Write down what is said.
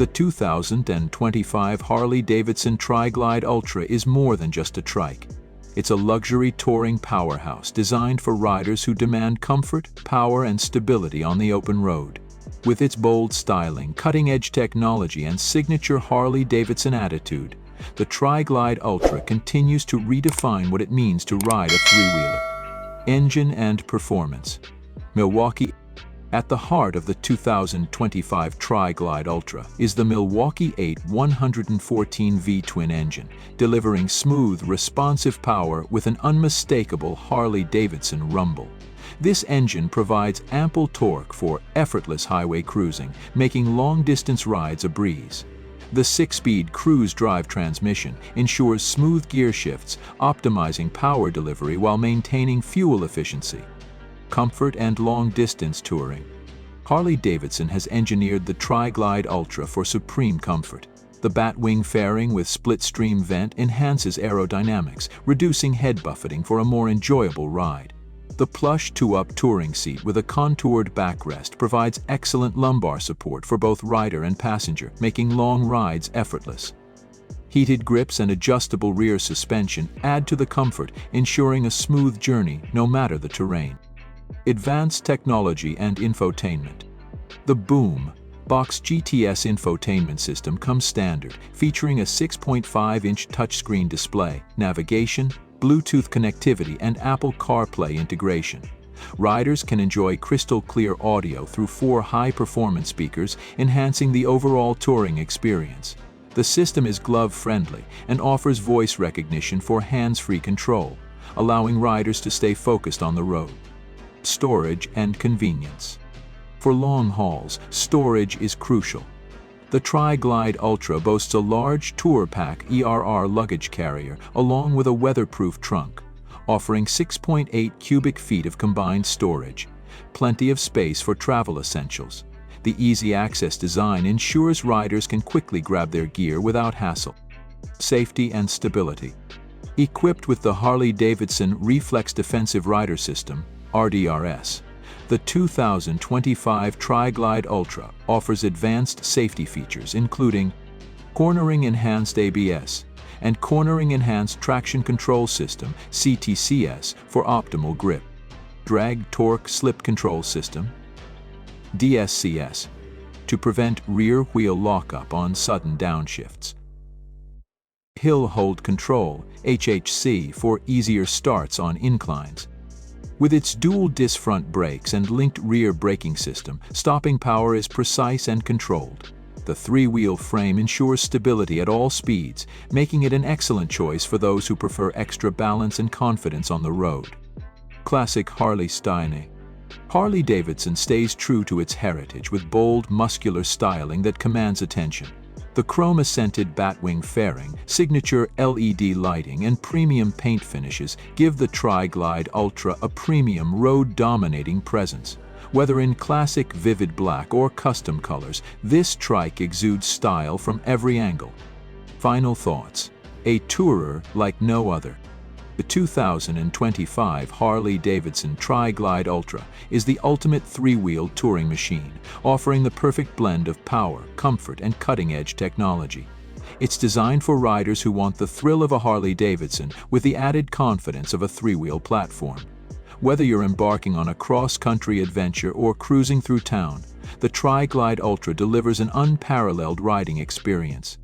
The 2025 Harley-Davidson Tri Glide Ultra is more than just a trike. It's a luxury touring powerhouse designed for riders who demand comfort, power, and stability on the open road. With its bold styling, cutting-edge technology, and signature Harley-Davidson attitude, the Tri Glide Ultra continues to redefine what it means to ride a three-wheeler. Engine and performance. Milwaukee. At the heart of the 2025 Tri Glide Ultra is the Milwaukee-Eight 114V twin engine, delivering smooth, responsive power with an unmistakable Harley-Davidson rumble. This engine provides ample torque for effortless highway cruising, making long-distance rides a breeze. The 6-speed cruise drive transmission ensures smooth gear shifts, optimizing power delivery while maintaining fuel efficiency. Comfort and long-distance touring. Harley-Davidson has engineered the Tri Glide Ultra for supreme comfort. The Batwing fairing with split-stream vent enhances aerodynamics, reducing head buffeting for a more enjoyable ride. The plush 2-up touring seat with a contoured backrest provides excellent lumbar support for both rider and passenger, making long rides effortless. Heated grips and adjustable rear suspension add to the comfort, ensuring a smooth journey no matter the terrain. Advanced technology and infotainment. The Boom Box GTS infotainment system comes standard, featuring a 6.5-inch touchscreen display, navigation, Bluetooth connectivity, and Apple CarPlay integration. Riders can enjoy crystal-clear audio through 4 high-performance speakers, enhancing the overall touring experience. The system is glove-friendly and offers voice recognition for hands-free control, allowing riders to stay focused on the road. Storage and convenience. For long hauls, storage is crucial. The Tri Glide Ultra boasts a large Tour-Pak ERR luggage carrier along with a weatherproof trunk, offering 6.8 cubic feet of combined storage, plenty of space for travel essentials. The easy-access design ensures riders can quickly grab their gear without hassle. Safety and stability. Equipped with the Harley-Davidson Reflex Defensive Rider System, RDRS, the 2025 Tri Glide Ultra offers advanced safety features including Cornering Enhanced ABS and Cornering Enhanced Traction Control System (CTCS) for optimal grip, Drag Torque Slip Control System (DSCS) to prevent rear wheel lockup on sudden downshifts, Hill Hold Control (HHC) for easier starts on inclines. With its dual-disc front brakes and linked rear braking system, stopping power is precise and controlled. The 3-wheel frame ensures stability at all speeds, making it an excellent choice for those who prefer extra balance and confidence on the road. Classic Harley Styling. Harley-Davidson stays true to its heritage with bold, muscular styling that commands attention. The chrome-accented Batwing fairing, signature LED lighting, and premium paint finishes give the Tri Glide Ultra a premium, road-dominating presence. Whether in classic vivid black or custom colors, this trike exudes style from every angle. Final thoughts. A tourer like no other. The 2025 Harley-Davidson Tri Glide Ultra is the ultimate 3-wheeled touring machine, offering the perfect blend of power, comfort, and cutting-edge technology. It's designed for riders who want the thrill of a Harley-Davidson with the added confidence of a 3-wheel platform. Whether you're embarking on a cross-country adventure or cruising through town, the Tri Glide Ultra delivers an unparalleled riding experience.